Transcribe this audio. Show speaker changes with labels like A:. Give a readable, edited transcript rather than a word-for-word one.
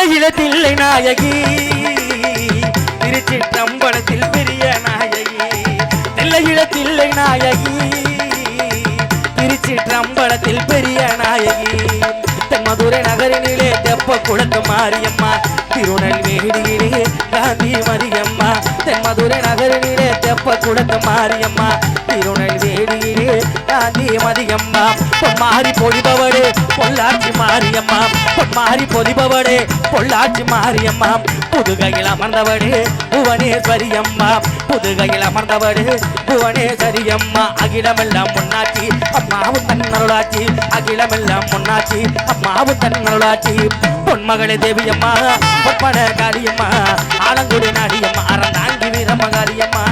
A: தில்லையில தில்லை நாயகி திருச்சிற்றம்பலத்தில் பெரிய நாயகி தில்லையில தில்லை நாயகி திருச்சிற்றம்பலத்தில் பெரிய நாயகி மதுரை நகரினிலே தெப்ப குளத்து மாரியம்மா திருநெல்வேலியிலே காந்தி மதியம்மா தென்மதுரை நகரினிலே தெப்ப குளத்து மாரியம்மா திருநெல்வேலியிலே காந்தி மதியம்மா பொன்மாரி பொழிபவளே பொள்ளாச்சி மாரியம்மா பொன்மாரி பொழிபவளே பொள்ளாச்சி மாரியம்மா புதுகையில் அமர்ந்தவளே புவனேஸ்வரியம்மா புதுகையில் அமர்ந்தவளே புவனேஸ்வரியம்மா அகிலமெல்லாம் முன்னாச்சி அம்மாவும் தன்னருளாச்சி அகிலமெல்லாம் முன்னாச்சி அம்மாவும் தன்னருளாச்சி பொன்மகளே தேவியம்மா பொற்பன காளியம்மா ஆலங்குடி நாடியம்மா அறந்தாங்கி வீரம்ம காளியம்மா